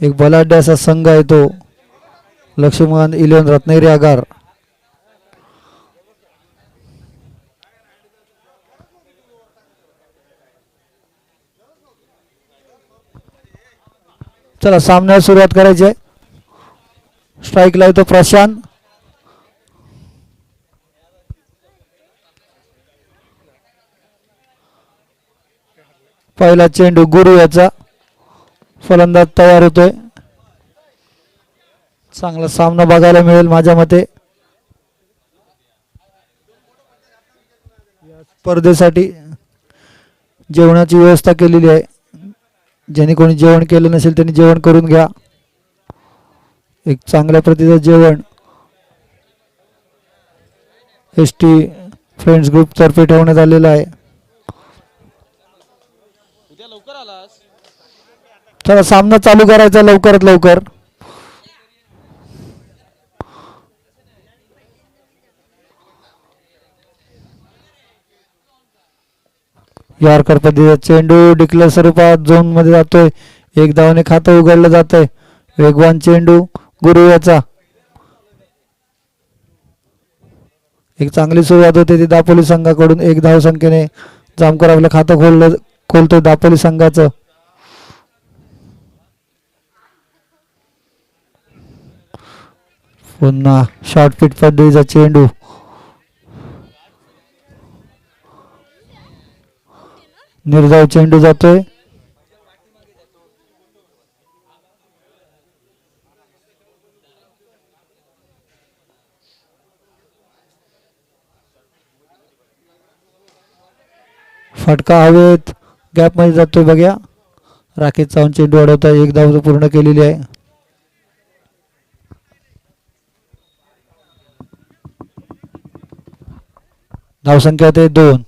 एक बलाढ्य असा संघ आहे तो लक्ष्मण 11 रत्नागिरी आगार. चला सामन्याला सुरुवात करायची आहे. स्ट्राइक लावतो प्रशांत. पहिला चेंडू गुरु याचा. फलंदाज तयार होतोय. चांगला सामना बघायला मिळेल माझ्या मते. स्पर्धेसाठी जेवणाची व्यवस्था केलेली आहे. ज्यांनी कोणी जेवण केलं नसेल त्यांनी जेवण करून घ्या. एक चांगल्या प्रतीचं जेवण ST फ्रेंड्स ग्रुप तर्फे ठेवण्यात आलेलं आहे. चला सामना चालू करायचा लवकरात लवकर. यॉर्कर पद्धतीचा चेंडू डिक्लेअर स्वरूपात झोन मध्ये जातोय. एक धावाने खातं उघडलं जातंय. वेगवान चेंडू गुरु याचा. एक चांगली सुरुवात होते ती दापोली संघाकडून. एक धाव संख्येने जामकर आपलं खातं खोलतोय दापोली संघाचं. पुन्हा शॉर्ट पिच पद्धतीचा चेंडू. निर्धाव चेंडू जातोय. फटका हवेत गॅप मध्ये जातोय बघा. राकेश चव्हाण चेंडू अडवताय. एक धाव पूर्ण केलेली आहे. धावसंख्या होते 2.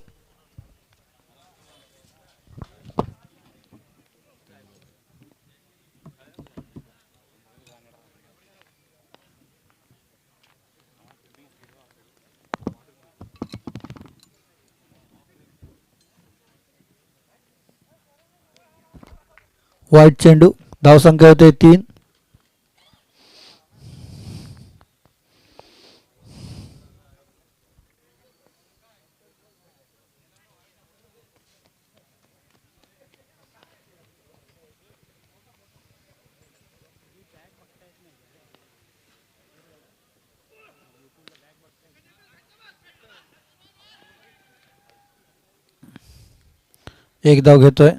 वाईट चेंडू. धावसंख्या होते 3. एक धाव घेतोय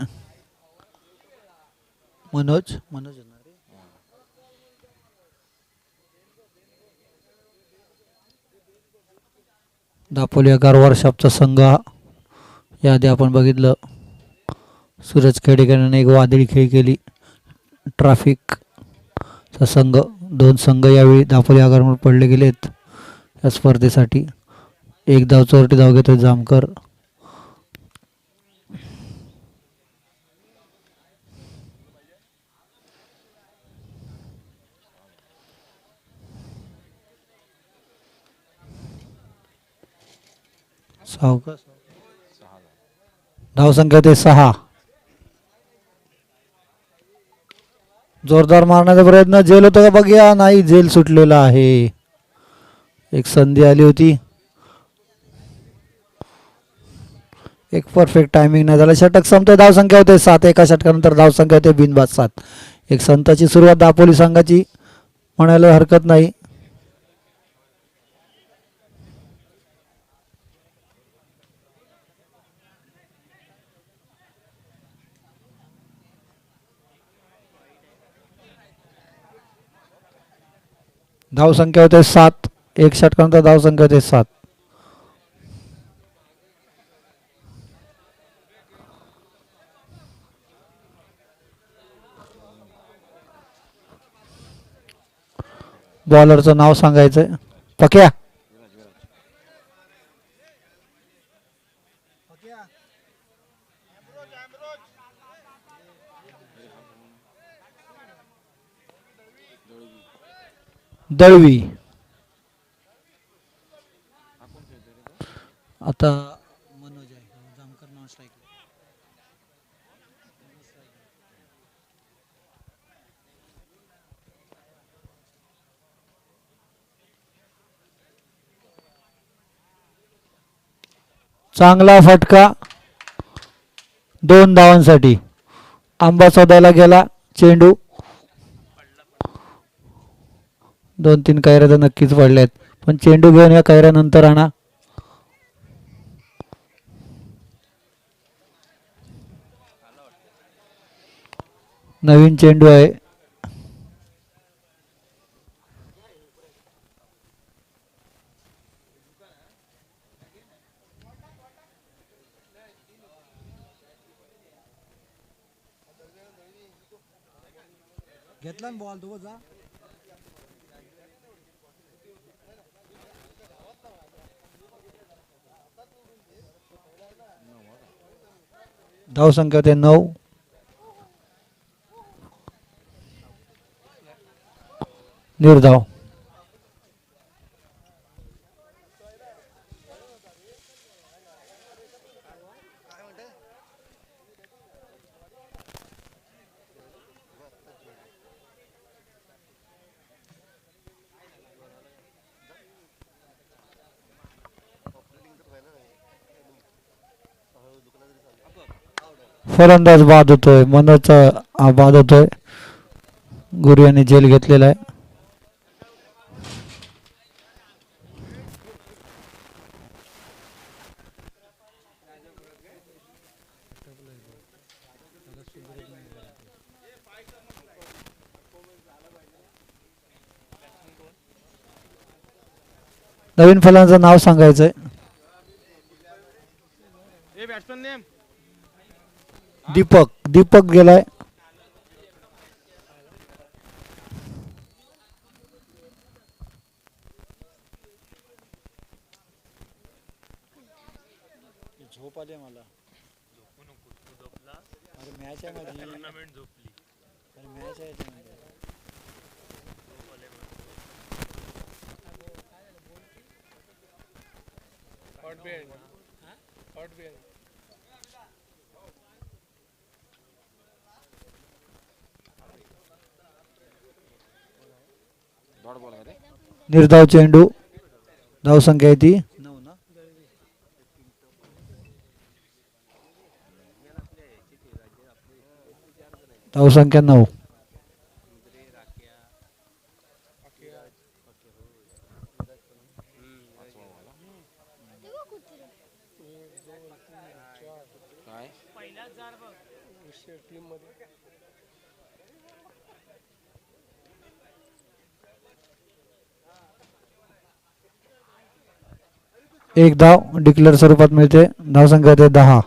मनोज. दापोली आगार वर्षापचा संघ. याआधी आपण बघितलं सूरज खेडेकरांनी एक वादळी खेळी केली. ट्रॅफिकचा संघ. 2 संघ यावेळी दापोली आगारमधून पडले गेलेत या स्पर्धेसाठी. एक धाव चोरटी धाव घेतोय जामकर. धावसंख्या ते 6. जोरदार मारण्याचा प्रयत्न. झेल होतो का बघूया. नाही, झेल सुटलेला आहे. एक संधी आली होती. एक परफेक्ट टायमिंग नाही झाला. षटक संपतोय. धावसंख्या होते 7. एका षटकानंतर धावसंख्या होते बिनबाद 7. एक संताची सुरुवात दापोली संघाची म्हणायला हरकत नाही. धावसंख्या होते 7. एक षटकानंतर धावसंख्या होते 7. बॉलरचं नाव सांगायचंय. पक्या. दळवी. आता मनोज आहे. Jamkar non strike. चांगला फटका 2 धावांसाठी. आंबा शोधायला गेला चेंडू. 2-3 कैऱ्या तर नक्कीच पडल्यात पण चेंडू घेऊन या कैऱ्यानंतर आणा. नवीन चेंडू आहे. घेतला ना बॉल तो जा. धावसंख्या ते 9. निर्धाव. फलंदाज बाद होतोय. मनोजचा बाद होतोय. गुरु यांनी झेल घेतलेला आहे. नवीन फलंदाजाचं नाव सांगायचंय. दीपक. दीपक गेलाय. झोप आली मला. अरे मॅच आहे माझी. अरे मॅच आहे याच्यामध्ये. निर्धाव चेंडू. धावसंख्या आहे ती 9 ना. धावसंख्या 9. एक धाव डिक्लेअर स्वरूपात मिळते. धावसंख्या ते 10.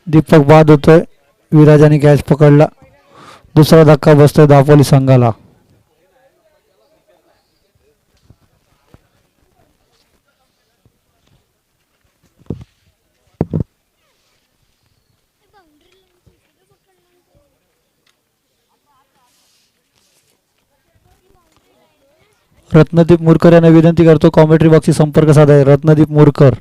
दीपक बाद होतोय. विराजाने कॅच पकडला. दुसरा धक्का बसतोय दापोली संघाला. रत्नदीप मुरकर यांना विनंती करतो कॉमेंट्री बॉक्सशी संपर्क साधाय. रत्नदीप मुरकर.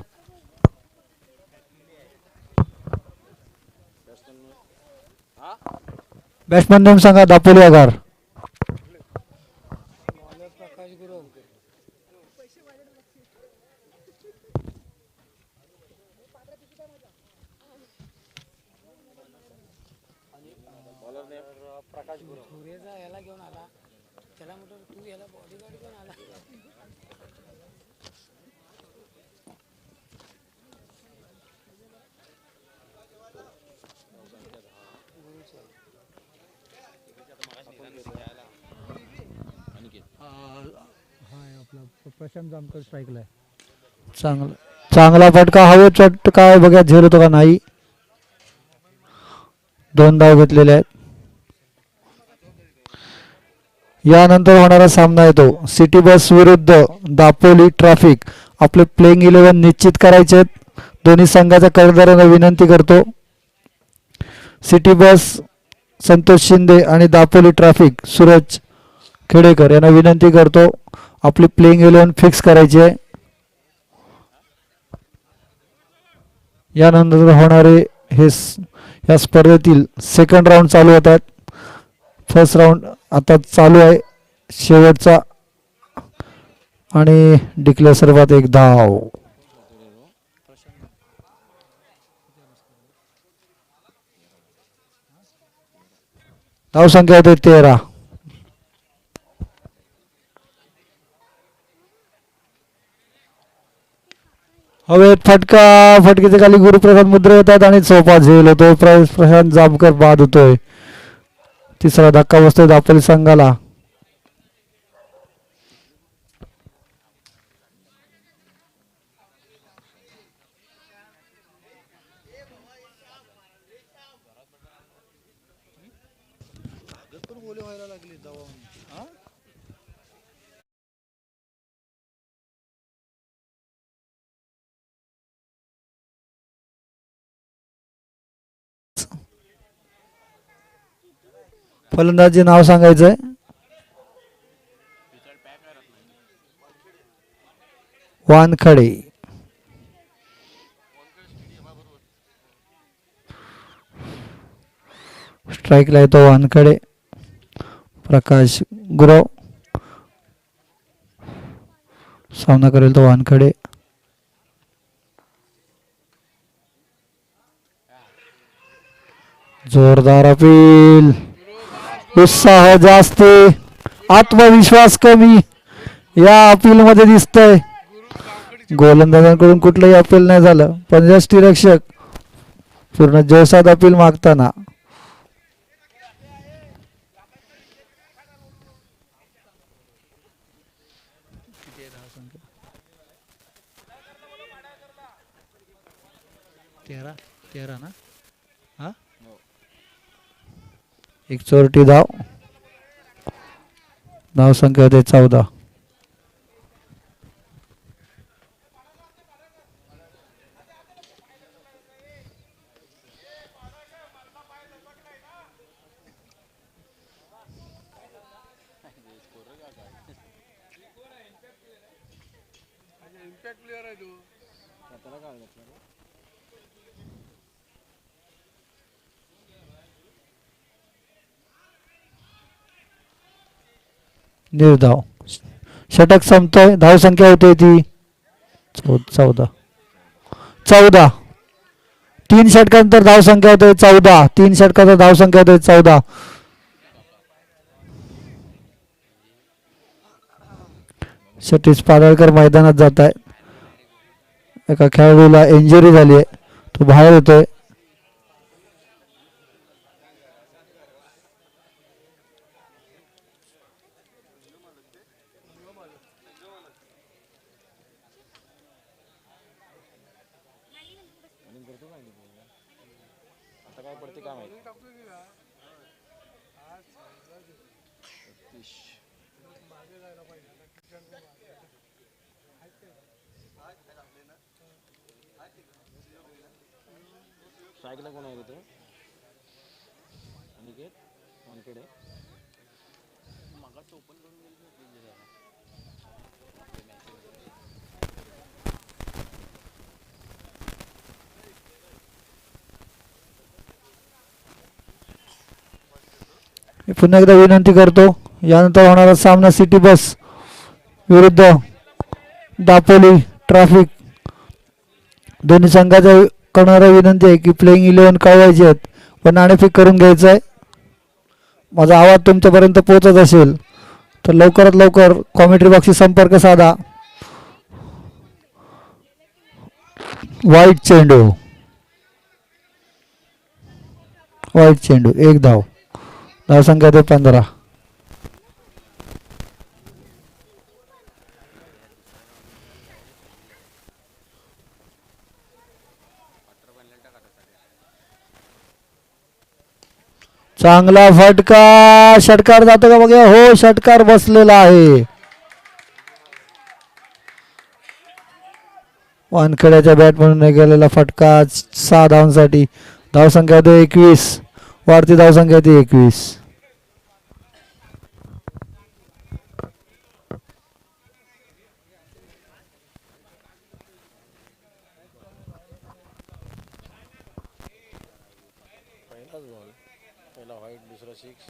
बॅट्समन नेम सांगा. दापोली आगार. प्रशांत जामकर स्ट्राईकला आहे. चांगला फटका. हवेत फटका आहे बघा. झेल होतो का नाही. 2 धाव घेतलेले आहेत. यानंतर होणारा सामना येतो सिटी बस विरुद्ध दापोली ट्रॅफिक. आपले प्लेइंग 11 निश्चित करायचे आहेत. दोन्ही संघाच्या कर्णधारांना विनंती करतो, सिटी बस संतोष शिंदे आणि दापोली ट्रॅफिक सूरज खेडेकर यांना विनंती करतो, आपली प्लेइंग 11 फिक्स करायची आहे. यानंतर होणारे हे या स्पर्धेतील सेकंड राऊंड चालू होत आहेत. फर्स्ट राऊंड आता चालू आहे शेवटचा आणि डिक्लेअर सर्वात एक धाव. धाव संख्या होते 13. हवेत फटका, फटकेच्या खाली गुरुप्रसाद मुद्रा येतात आणि सोपा झेल होतो. प्रशांत जामकर बाद होतोय. तिसरा धक्का बसतोय दापोली संघाला. फलंदाजी नाव सांगायचंय. वानखडे, स्ट्राईकला येतो वानखडे. प्रकाश गुरव सामना करेल तो वानखडे. जोरदार अपील, उत्साह जास्त, आत्मविश्वास कमी या अपील मध्ये दिसतंय. गोलंदाजांकडून कुठलंही अपील नाही झालं, पण यष्टीरक्षक पूर्ण जोशात अपील मागताना. तेरा ना, हा एक चोरटी धाव. धाव संख्या होते 14. निर्धाव, षटक संपतोय. धाव संख्या होते ती 14. 3 षटकांतर धाव संख्या होते 14. 3 षटकांतर धाव संख्या होते 14. सतीश पाडळकर मैदानात जात आहे. एका खेळाडूला इंजुरी झाली आहे, तो बाहेर येतोय. स्ट्राईकला कोण आहे तिथे? अनिकेत वानखेडे. मगाच ओपन करून पुन्हा एकदा विनंती करतो, यानंतर होणारा सामना सिटी बस विरुद्ध दापोली ट्रॅफिक. दोन्ही संघाच्या करणारा विनंती आहे की प्लेइंग 11 कळवायचे आहेत, पण नाणेफेक करून घ्यायचं आहे. माझा आवाज तुमच्यापर्यंत पोहोचत असेल तर लवकरात लवकर कॉमेंट्री बॉक्सशी संपर्क साधा. वाईट चेंडू, वाईट चेंडू, एक धाव. धाव संख्या ते 15. चांगला फटका, षटकार जातो का बघा. हो, षटकार बसलेला आहे. वानखेड्याच्या बॅट म्हणून गेलेला फटका 6 धावांसाठी. धावसंख्या होते 21. वाढती धावसंख्या होती 21. पहिलाच बॉल, पहिला व्हाईट दुसरा 6.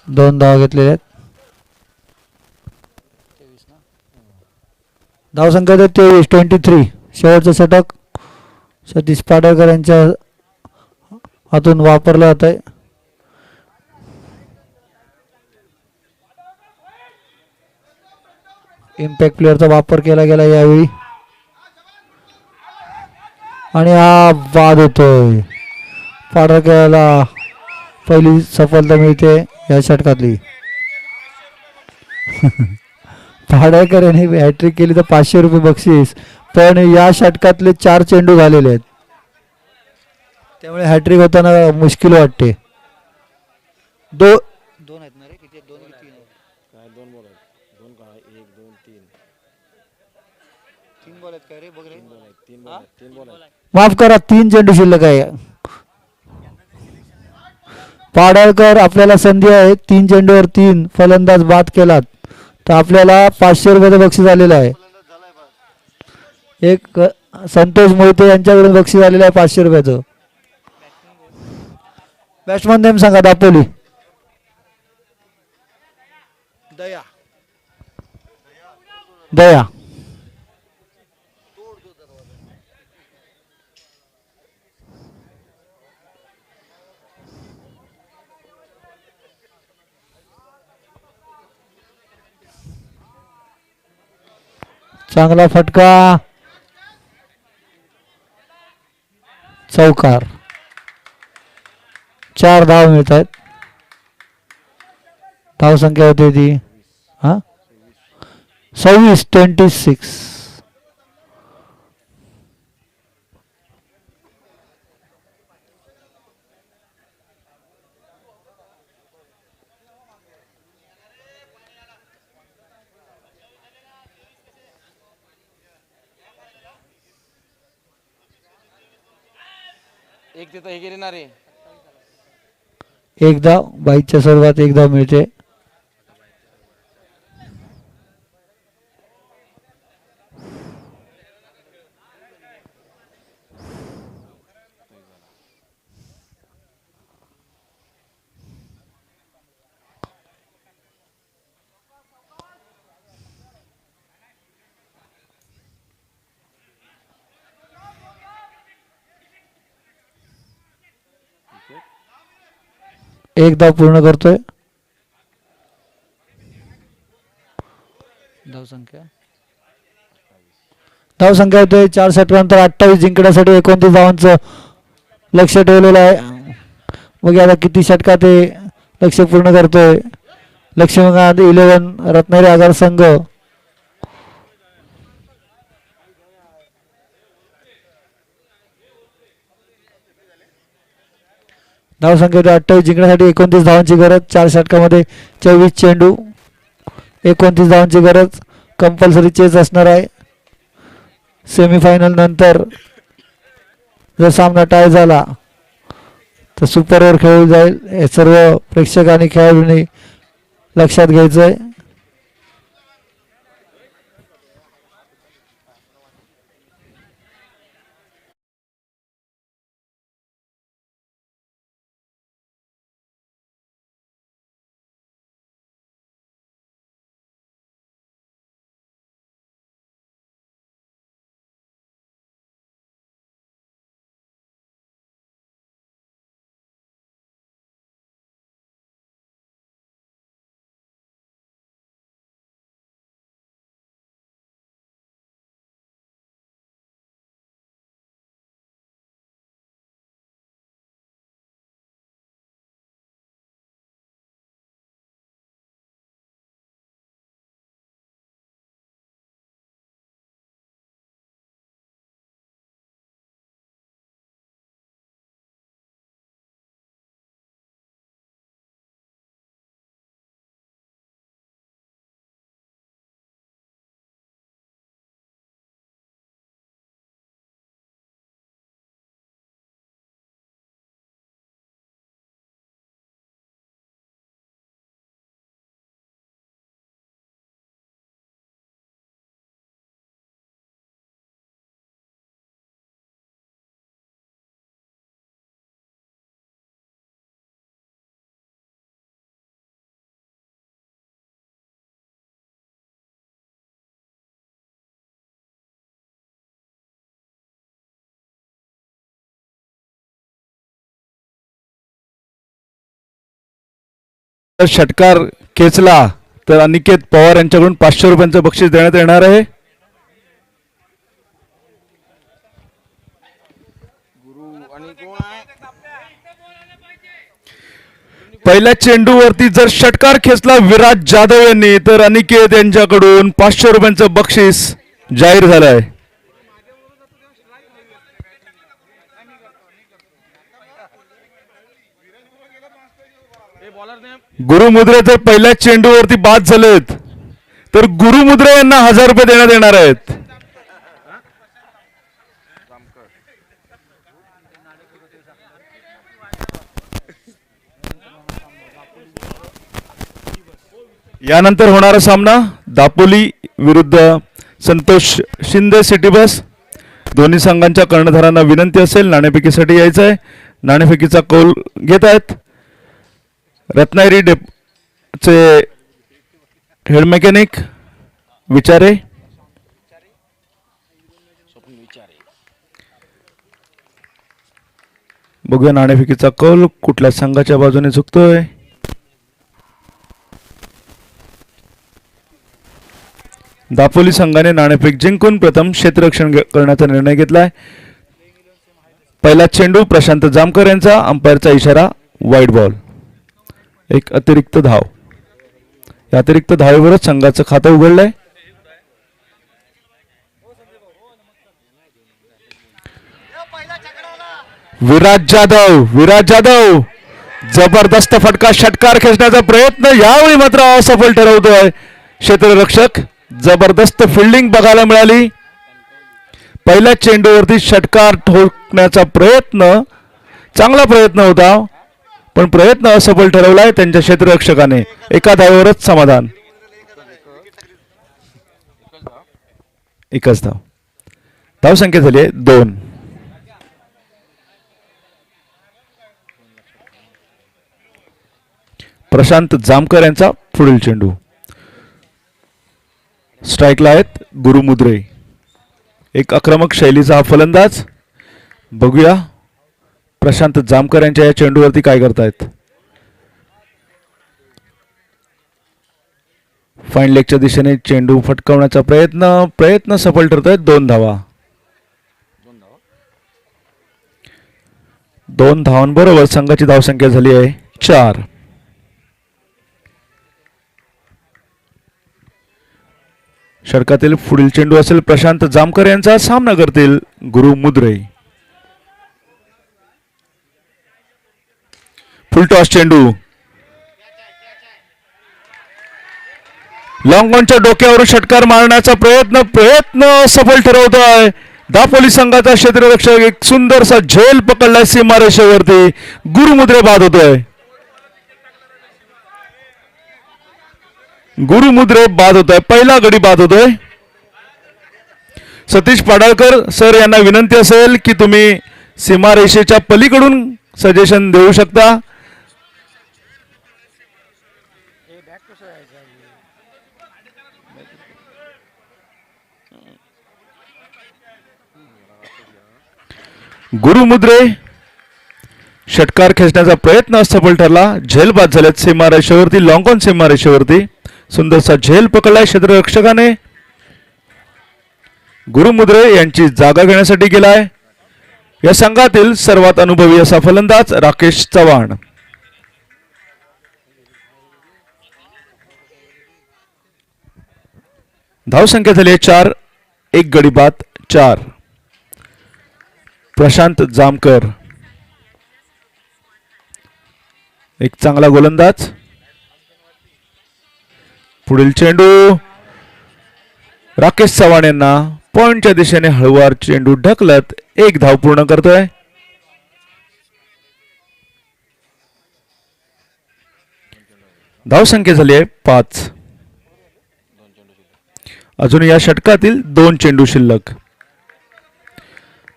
दोन धावा घेतलेल्या आहेत. 23 ना. धावसंख्या होते 23. शेवटचं षटक सतीश पाडळकर यांच्या हातून वापरलं जात आहे. इम्पॅक्ट प्लेअरचा वापर केला गेला यावेळी आणि हा बाद होतोय. पाडळकरला पहिली सफलता मिळते या षटकातली. पाडळकर यांनी हॅट्रिक केली तर 500 रुपये बक्षीस, पण या षटकातले 4 चेंडू झालेले आहेत, त्यामुळे हॅट्रिक होताना मुश्किल वाटते. दोन आहेत ना रे, किती 2 की 3? काय 2 बॉल आहेत. 2 का 1 2 3 3 बॉल आहेत काय रे? बघ रे, 3 बॉल आहेत. 3 बॉल आहेत. 3 बॉल आहेत. माफ करा, 3 चेंडू शिल्लक आहे. पाडळकर आपल्याला संधी आहे, 3 चेंडूवर 3 फलंदाज बाद केलात तर आपल्याला 500 रुपयाचं बक्षीस आलेलं आहे. एक संतोष मोहिते यांच्याकडून बक्षीस आलेलं आहे 500 रुपयाचं. बॅट्समन नेम सांगा. दापोली दया. दया चांगला फटका, चौकार. 4 धाव मिळत आहेत. धाव संख्या होती ती 26. एक तिथं हे गेले ना रे. एक धाव, बाईच्या सर्वात एक धाव मिळते. एक धाव पूर्ण करतोय. धावसंख्या होते 4 षटकानंतर 28 जिंकण्यासाठी 29 धावांचं लक्ष ठेवलेलं आहे. मग आता किती षटकात ते लक्ष पूर्ण करतोय. लक्ष्मीकांत 11 रत्नागिरी आगार संघ. धावसंख्या 28 जिंकण्यासाठी 29 धावांची गरज. 4 षटकामध्ये 24 चेंडू, 29 धावांची गरज. कंपल्सरी चेस असणार आहे. सेमीफायनल नंतर जर सामना टाय झाला तर सुपर ओव्हर खेळली जाईल. हे सर्व प्रेक्षकांनी खेळाडूंनी लक्षात घ्यायचंय. षटकार खेचला तर अनिकेत पवार यांच्याकडून 500 रुपयांचं बक्षीस देण्यात येणार आहे. पहिल्या चेंडूवरती जर षटकार खेचला विराज जाधव यांनी तर अनिकेत यांच्याकडून 500 रुपयांचं बक्षीस जाहीर झालं आहे. गुरुमुद्रे जर पहिल्या चेंडूवरती बाद झालेत तर गुरुमुद्रे यांना 1000 रुपये देण्यात येणार आहेत. यानंतर होणारा सामना दापोली विरुद्ध संतोष शिंदे सिटी बस. दोन्ही संघांच्या कर्णधारांना विनंती असेल नाणेफेकीसाठी यायचं आहे. नाणेफेकीचा कौल घेत आहेत रत्नागिरी डेपचे हेड मेकॅनिक विचारे. बघूया नाणेफेकीचा कौल कुठल्या संघाच्या बाजूने झुकतोय. दापोली संघाने नाणेफेक जिंकून प्रथम क्षेत्ररक्षण करण्याचा निर्णय घेतलाय. पहिला चेंडू प्रशांत जामकर यांचा. अंपायरचा इशारा वाईड बॉल. एक अतिरिक्त धाव. या अतिरिक्त धावेवरच संघाचं खातं उघडलंय. विराज जाधव जबरदस्त फटका षटकार खेचण्याचा प्रयत्न यावेळी मात्र असफल ठरवतोय क्षेत्ररक्षक. जबरदस्त फिल्डिंग बघायला मिळाली. पहिल्या चेंडूवरती षटकार ठोकण्याचा प्रयत्न चांगला प्रयत्न होता पण प्रयत्न असफल ठरवलाय त्यांच्या क्षेत्ररक्षकाने. एका धावेवरच समाधान. एकच धाव. धावसंख्या झाली आहे 2. प्रशांत जामकर यांचा पुढील चेंडू. स्ट्राईकला आहेत गुरुमुद्रे. एक आक्रमक शैलीचा हा फलंदाज. बघूया प्रशांत जामकर यांच्या या चेंडूवरती काय करतायत. फाईन लेगच्या दिशेने चेंडू फटकावण्याचा प्रयत्न सफल ठरतोय. 2 धावा. 2 धावांबरोबर संघाची धावसंख्या झाली आहे 4. षटकातील पुढील चेंडू असेल प्रशांत जामकर यांचा. सामना करतील गुरुमुद्रे. फुल टॉस चेंडू. लॉंग ऑनच्या डोक्यावरून षटकार मारण्याचा प्रयत्न सफल ठरवतोय दापोली संघाचा क्षेत्ररक्षक. एक सुंदरसा झेल पकडलाय सीमारेषेवरती. गुरुमुद्रे बाद होतोय. गुरुमुद्रे बाद होतोय. पहिला गडी बाद होतोय. सतीश पाडाळकर सर यांना विनंती असेल की तुम्ही सीमारेषेच्या पलीकडून सजेशन देऊ शकता. गुरुमुद्रे षटकार खेचण्याचा प्रयत्न असफल ठरला. झेल बाद झाल्यात सीमारेषेवरती. लॉंग ऑन सीमारेषेवरती सुंदरसा झेल पकडलाय क्षेत्ररक्षकाने. गुरुमुद्रे यांची जागा घेण्यासाठी गेलाय या संघातील सर्वात अनुभवी असा फलंदाज राकेश चव्हाण. धावसंख्या झाली आहे 4. एक गडी बाद 4. प्रशांत जामकर एक चांगला गोलंदाज. पुढील चेंडू राकेश चव्हाण यांना पॉइंटच्या दिशेने हळूवार चेंडू ढकलत 1 धाव पूर्ण करतोय. धावसंख्या झाली आहे 5. अजून या षटकातील 2 चेंडू शिल्लक.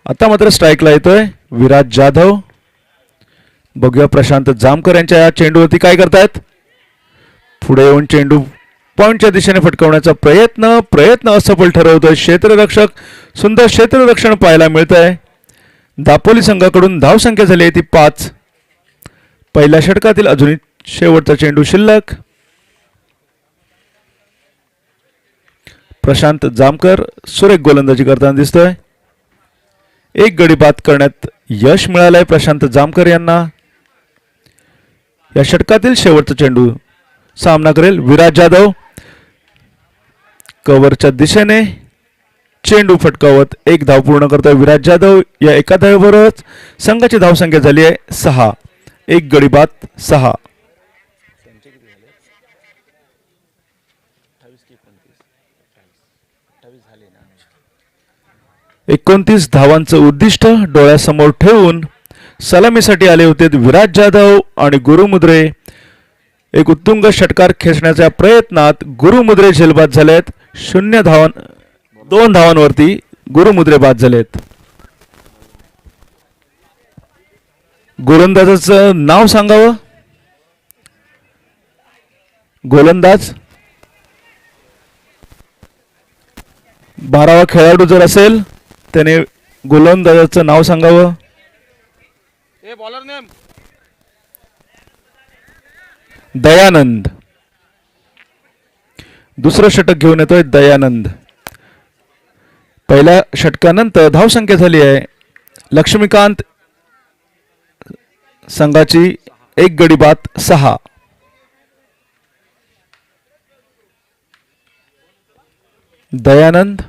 आता मात्र स्ट्राईकला येतोय विराज जाधव. बघूया प्रशांत जामकर यांच्या या चेंडूवरती काय करतायत. पुढे येऊन चेंडू पॉइंटच्या दिशेने फटकावण्याचा प्रयत्न असफल ठरवतोय क्षेत्ररक्षक. सुंदर क्षेत्ररक्षण पाहायला मिळतंय. दापोली संघाकडून धावसंख्या झाली आहे ती 5. पहिल्या षटकातील अजूनही शेवटचा चेंडू शिल्लक. प्रशांत जामकर सुरेख गोलंदाजी करताना दिसतोय. एक गडी बाद करण्यात यश मिळालंय प्रशांत जामकर यांना. या षटकातील शेवटचा चेंडू सामना करेल विराज जाधव. कव्हरच्या दिशेने चेंडू फटकावत एक धाव पूर्ण करतोय विराज जाधव. या एका धावेबरोबरच संघाची धावसंख्या झाली आहे 6. एक गडी बाद 6. 29 धावांचं उद्दिष्ट डोळ्यासमोर ठेवून सलामीसाठी आले होते विराज जाधव आणि गुरुमुद्रे. एक उत्तुंग षटकार खेचण्याच्या प्रयत्नात गुरुमुद्रे झेलबाद झालेत. 2 धावांवरती गुरुमुद्रे बाद झालेत. गोलंदाजाचं नाव सांगावं. गोलंदाज 12वा खेळाडू जर असेल त्याने गोलंदाजाचं नाव सांगावं. Bowler name Dayanand. दुसरं षटक घेऊन येतोय दयानंद. पहिल्या षटकानंतर धावसंख्या झाली आहे लक्ष्मीकांत संघाची एक गडी बाद 6. दयानंद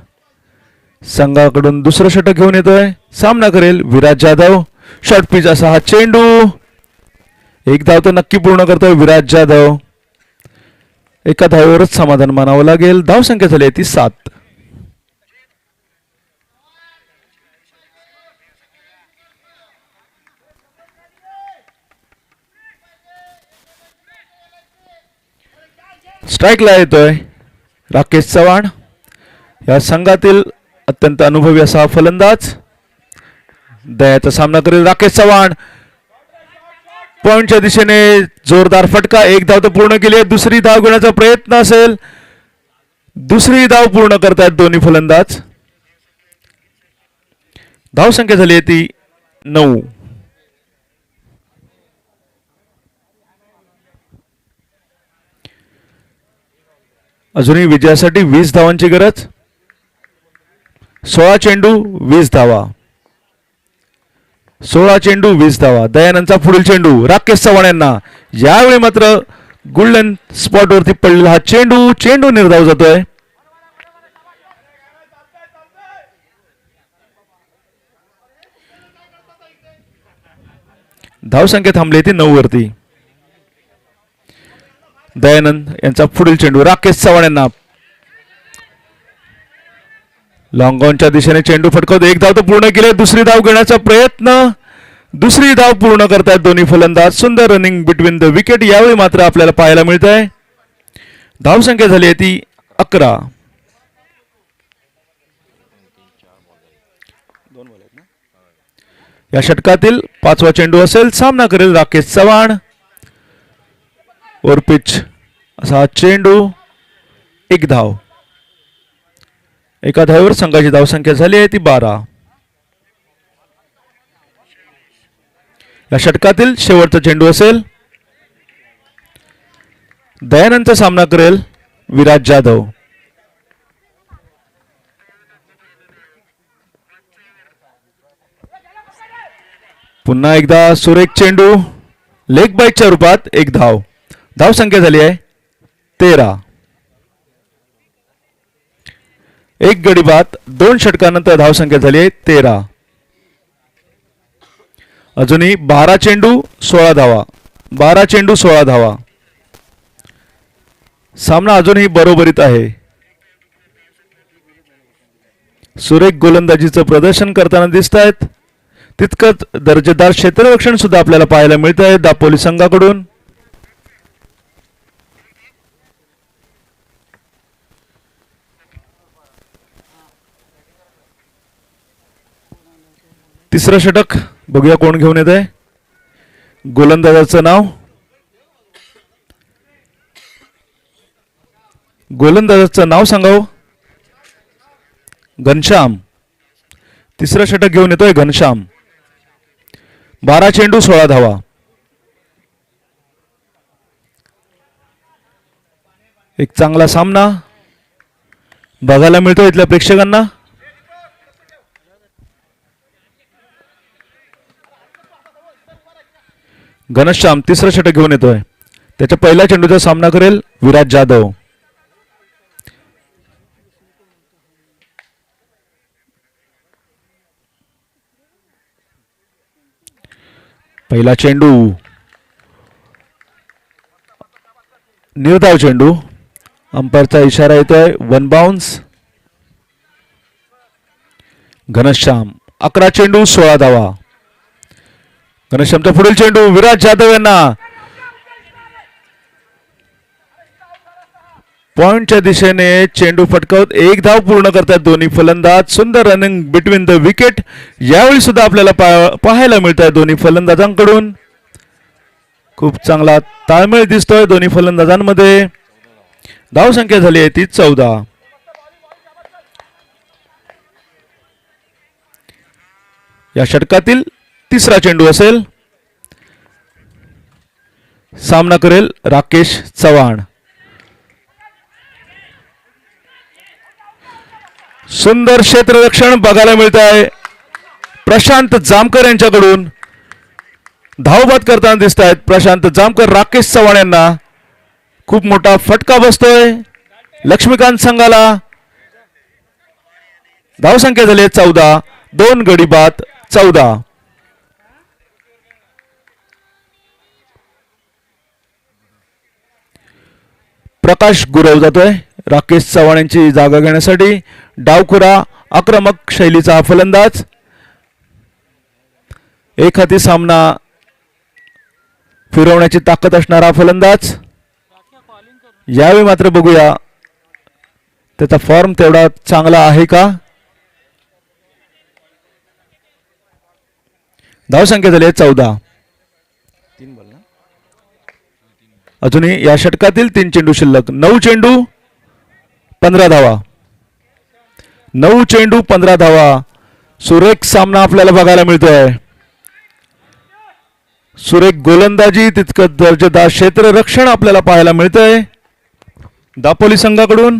संघाकडून दुसरं षटक घेऊन येतोय. सामना करेल विराज जाधव. शॉर्ट पिच असा हा चेंडू. एक धाव तर नक्की पूर्ण करतोय विराज जाधव. एका धावेवरच समाधान मानावं लागेल. धावसंख्या झाली आहे ती 7. स्ट्राईकला येतोय राकेश चव्हाण. या संघातील अत्यंत अनुभवी असा फलंदाज. दयाचा सामना करेल राकेश चव्हाण. पॉइंटच्या दिशेने जोरदार फटका. एक धाव तर पूर्ण केली आहे. दुसरी धाव घेण्याचा प्रयत्न असेल. दुसरी धाव पूर्ण करतायत दोन्ही फलंदाज. धावसंख्या झाली आहे ती 9. अजूनही विजयासाठी 20 धावांची गरज. 16 चेंडू 20 धावा. 16 चेंडू 20 धावा. दयानंदचा पुढील चेंडू राकेश चव्हाण यांना. यावेळी मात्र गोल्डन स्पॉट वरती पडलेला हा चेंडू निर्धाव जातोय. धावसंख्या थांबली ती 9 वरती. दयानंद यांचा पुढील चेंडू राकेश चव्हाण यांना. लॉंग ऑनच्या दिशेने चेंडू फटकावत एक धाव तर पूर्ण केले. दुसरी धाव घेण्याचा प्रयत्न. दुसरी धाव पूर्ण करतायत दोन्ही फलंदाज. सुंदर रनिंग बिटवीन द विकेट यावेळी मात्र आपल्याला पाहायला मिळत आहे. धावसंख्या झाली आहे ती 11. या षटकातील 5वा चेंडू असेल. सामना करेल राकेश चव्हाण. ओव्हर पिच असा चेंडू. एक धाव. एका धावेवर संघाची धावसंख्या झाली आहे ती 12. या षटकातील शेवटचा चेंडू असेल. दयानंदचा सामना करेल विराज जाधव. पुन्हा एकदा सुरेख चेंडू. लेग बाईटच्या रूपात एक धाव. धावसंख्या झाली आहे 13. एक गडी बाद 2 षटकानंतर धावसंख्या झाली आहे 13. अजूनही 12 चेंडू 16 धावा. 12 चेंडू 16 धावा. सामना अजूनही बरोबरीत आहे. सुरेख गोलंदाजीचं प्रदर्शन करताना दिसत आहेत. तितकंच दर्जेदार क्षेत्ररक्षण सुद्धा आपल्याला पाहायला मिळत आहे दापोली संघाकडून. तिसरं षटक बघूया कोण घेऊन येत आहे. गोलंदाजाचं नाव. गोलंदाजाचं नाव सांगावं. घनश्याम. तिसरं षटक घेऊन येतोय घनश्याम. 12 चेंडू 16 धावा. एक चांगला सामना बघायला मिळतो इथल्या प्रेक्षकांना. घनश्याम तिसरा षटक घेऊन येतोय. त्याच्या पहिल्या चेंडूचा सामना करेल विराज जाधव. पहिला चेंडू निर्धाव चेंडू. अंपायरचा इशारा येतोय 1 बाउन्स. घनश्याम 11 चेंडू 16 धावा. घनश्यामचा पुढील चेंडू विराज जाधव यांना पॉइंटच्या दिशेने चेंडू फटकावत 1 धाव पूर्ण करतात दोन्ही फलंदाज. सुंदर रनिंग बिटवीन द विकेट यावेळी सुद्धा आपल्याला पाहायला मिळत आहे दोन्ही फलंदाजांकडून. खूप चांगला ताळमेळ दिसतोय दोन्ही फलंदाजांमध्ये. धावसंख्या झाली आहे ती 14. या षटकातील तिसरा चेंडू असेल. सामना करेल राकेश चव्हाण. सुंदर क्षेत्ररक्षण बघायला मिळत आहे प्रशांत जामकर यांच्याकडून. धावबाद करताना दिसत आहेत प्रशांत जामकर. राकेश चव्हाण यांना खूप मोठा फटका बसतोय लक्ष्मीकांत संघाला. धावसंख्या झाली 14. 2 गडी बाद 14. प्रकाश गुरव जातोय राकेश चव्हाण यांची जागा घेण्यासाठी. डावखुरा आक्रमक शैलीचा फलंदाज. एक हाती सामना फिरवण्याची ताकद असणारा फलंदाज. यावेळी मात्र बघूया त्याचा फॉर्म तेवढा चांगला आहे का. धावसंख्या झाली 14. अजूनही या षटकातील 3 चेंडू शिल्लक. 9 चेंडू 15 धावा. 9 चेंडू 15 धावा. सुरेख सामना आपल्याला बघायला मिळतोय. सुरेख गोलंदाजी तितकं दर्जेदार क्षेत्ररक्षण आपल्याला पाहायला मिळतंय दापोली संघाकडून.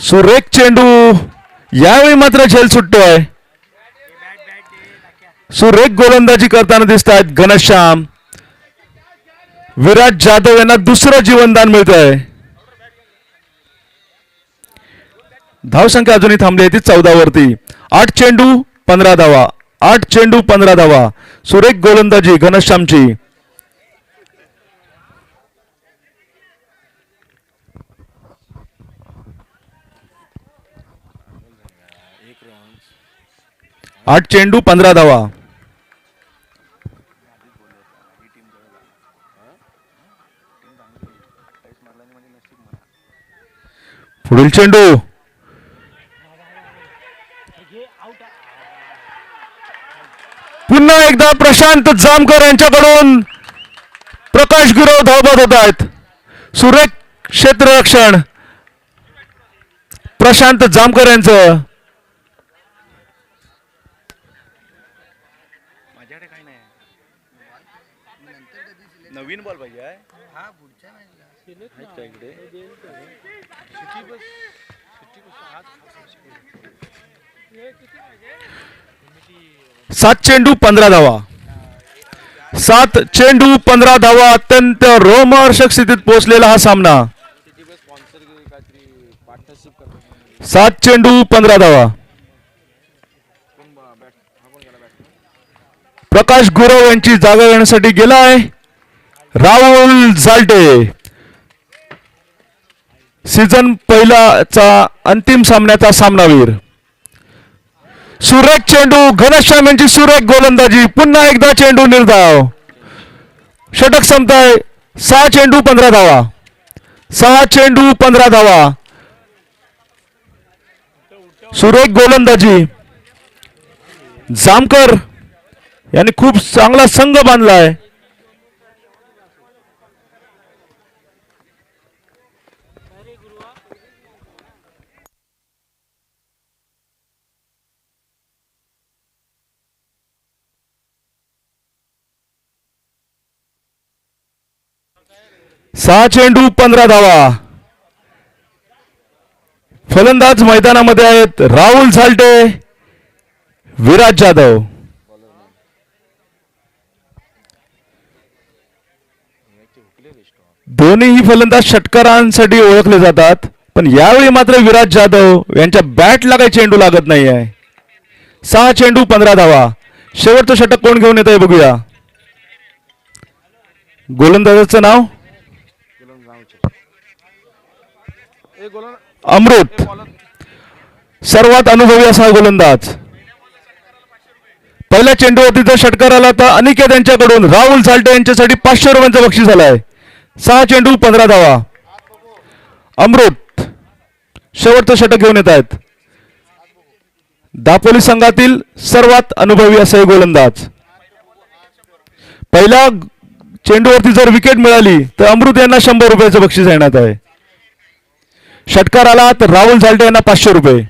सुरेख चेंडू यावेळी मात्र झेल सुटतोय. सुरेख गोलंदाजी करताना दिसत आहेत घनश्याम. विराज जाधव यांना दुसरं जीवनदान मिळत आहे. धावसंख्या अजूनही थांबली आहे ती 14 वरती. 8 चेंडू 15 धावा. 8 चेंडू 15 धावा. सुरेख गोलंदाजी घनश्यामची. आठ चेंडू 15 धावा. पुढील चेंडू पुन्हा एकदा प्रशांत जामकर यांच्याकडून. प्रकाश गुरव धावबाद होत आहेत. सुरेख क्षेत्ररक्षण प्रशांत जामकर यांचं. माझ्याकडे काही नाही. नवीन बॉल पाहिजे आहे. हा पुढच्या मॅचला इकडे 7 चेंडू 15 धावा. 7 चेंडू 15 धावा. अत्यंत रोमहर्षक स्थितीत पोहोचलेला हा सामना. 7 चेंडू 15 धावा. प्रकाश गुरव यांची जागा घेण्यासाठी गेलाय राहुल झाल्टे. सीझन पहिलाचा अंतिम सामन्याचा सामनावीर. सुरेख चेंडू घनश्याम यांची सुरेख गोलंदाजी. पुन्हा एकदा चेंडू निर्धाव. षटक संपताय. 6 चेंडू 15 धावा. 6 चेंडू 15 धावा. सुरेख गोलंदाजी. जामकर यांनी खूप चांगला संघ बांधलाय. 6 चेंडू 15 धावा. फलंदाज मैदानामध्ये आहेत राहुल झाल्टे, विराज जाधव. दोन्हीही फलंदाज षटकारांसाठी ओळखले जातात, पण यावेळी मात्र विराज जाधव यांच्या बॅटला काही चेंडू लागत नाही आहे. 6 चेंडू 15 धावा. शेवटचं षटक कोण घेऊन येत आहे बघूया. गोलंदाजाचं नाव अमृत. सर्वात अनुभवी असा गोलंदाज. पहिल्या चेंडूवरती जर षटकार आला तर अनिकेत यांच्याकडून राहुल झाल्टे यांच्यासाठी 500 रुपयांचं बक्षीस झालंय. 6 चेंडू 15 धावा. अमृत शेवटचं षटक घेऊन येत आहेत. दापोली संघातील सर्वात अनुभवी असे गोलंदाज. पहिल्या चेंडूवरती जर विकेट मिळाली तर अमृत यांना 100 रुपयाचं बक्षीस देण्यात आहे. षटकार आला तर राहुल झाल्टे यांना 500 रुपये.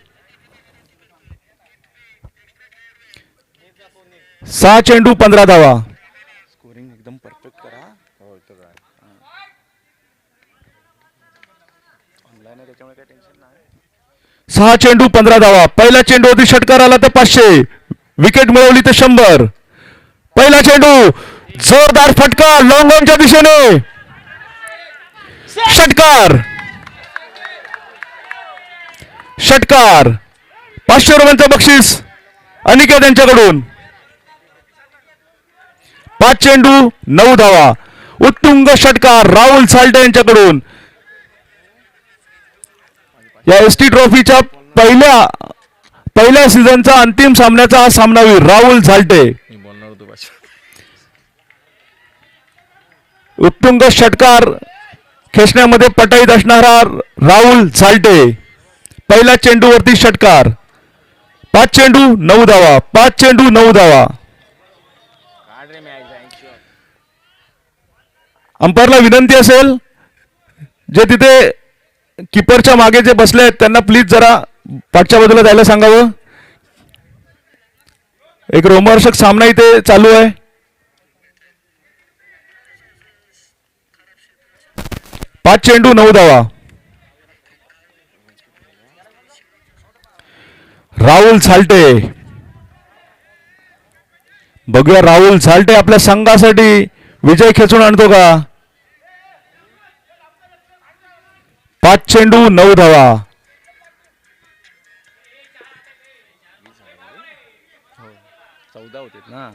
6 चेंडू 15 धावा. स्कोरिंग एकदम परफेक्ट करा. हो इथं काय ऑनलाईन आहे त्याच्यामुळे काही टेन्शन नाही. 6 चेंडू 15 धावा. पहिल्या चेंडूवरती षटकार आला तर 500. विकेट मिळवली तर 100. पहिला चेंडू जोरदार फटका लॉंग ऑनच्या दिशेने. षटकार. षटकार. 500 रुपयांचं बक्षीस अनिकेत यांच्याकडून. 5 चेंडू 9 धावा. उत्तुंग षटकार राहुल झाल्टे यांच्याकडून. या एसटी ट्रॉफीच्या पहिल्या सीझनचा अंतिम सामन्याचा हा सामनावीर राहुल झाल्टे. मी बोलणार होतो भाषा. उत्तुंग षटकार खेचण्यामध्ये पटाईत असणारा राहुल झाल्टे. पहिल्या चेंडूवरती षटकार. 5 चेंडू 9 धावा. 5 चेंडू 9 धावा. अंपायरला विनंती असेल जे तिथे किपरच्या मागे जे बसले आहेत त्यांना प्लीज जरा पाठच्या बाजूला जायला सांगावं. एक रोमहर्षक सामना इथे चालू आहे. पाच चेंडू 9 धावा. राहुल झाल्टे. बघूया राहुल झाल्टे आपल्या संघासाठी विजय खेचून आणतो का. 5 चेंडू 9 धावा. हो 14 होते ना.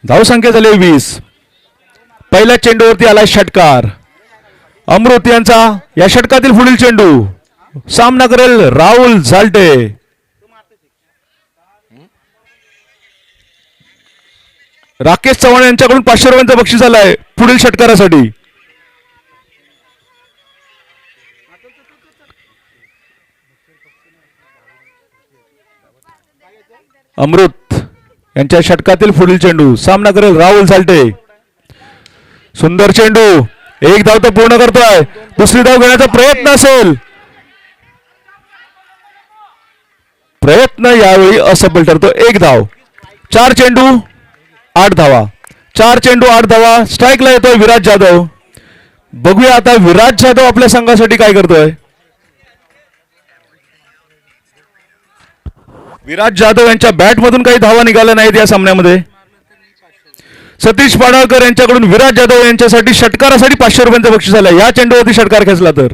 धावसंख्या झाली 20. पहिल्या चेंडूवरती आलाय षटकार. अमृत यांचा या षटकातील पुढील चेंडू. सामना करेल राहुल झाल्टे. राकेश चव्हाण यांच्याकडून 500 रुपयांचं बक्षीस आलंय पुढील षटकारासाठी. अमृत यांच्या षटकातील पुढील चेंडू. सामना करेल राहुल झाल्टे. सुंदर चेंडू. एक धाव तर पूर्ण करतोय. दुसरी धाव घेण्याचा प्रयत्न असेल. प्रयत्न यावेळी असफल ठरतो. एक धाव. 4 चेंडू 8 धावा. 4 चेंडू 8 धावा. स्ट्राईकला येतोय विराज जाधव. बघूया आता विराज जाधव आपल्या संघासाठी काय करतोय. विराज जाधव यांच्या बॅट मधून काही धावा निघाल्या नाहीत या सामन्यामध्ये. सतीश पाडळकर यांच्याकडून विराज जाधव यांच्यासाठी षटकारासाठी 500 रुपयांचं बक्षीस आलं. या चेंडूवरती षटकार खेचला तर.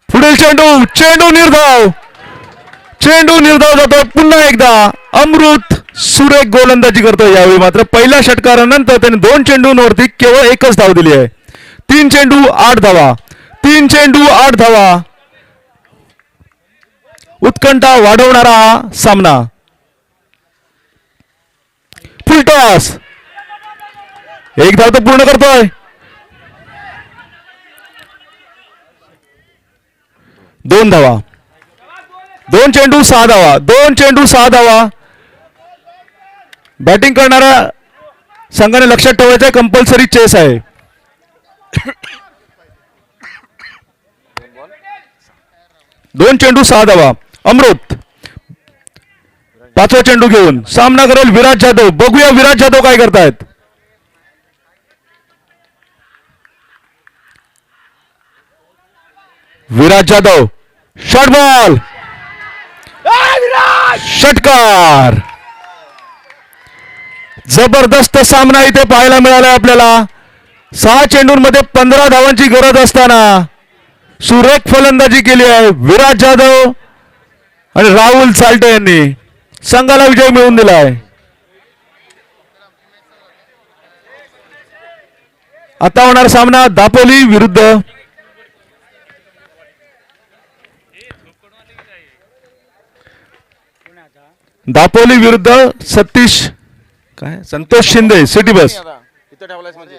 पुढील चेंडू. चेंडू निर्धाव. चेंडू निर्धाव जातो. पुन्हा एकदा अमृत सुरेख गोलंदाजी करतोय. यावेळी मात्र पहिल्या षटकारानंतर त्याने 2 चेंडूंवरती केवळ एकच धाव दिली आहे. 3 चेंडू 8 धावा. 3 चेंडू 8 धावा. उत्कंठा वाढवणारा हा सामना. फुलटॉस. एक धाव तर पूर्ण करतोय. 2 धावा. 2 चेंडू 6 धावा. 2 चेंडू 6 धावा. बॅटिंग करणाऱ्या संघाने लक्षात ठेवायचं आहे कंपल्सरी चेस आहे. 2 चेंडू 6 धावा. अमृत पाचवा चेंडू घेऊन सामना करेल विराज जाधव. बघूया विराज जाधव काय करतायत. विराज जाधव शॉट बॉल, षटकार. जबरदस्त सामना इथे पाहायला मिळाला आपल्याला. 6 चेंडूंमध्ये 15 धावांची गरज असताना सुरेख फलंदाजी केली आहे विराज जाधव आणि राहुल साल्टे यांनी संघाला विजय मिळवून दिलाय. आता होणार सामना दापोली विरुद्ध दापोली विरुद्ध सतीश काय संतोष शिंदे सिटी बस. इथं ठेवलायस म्हणजे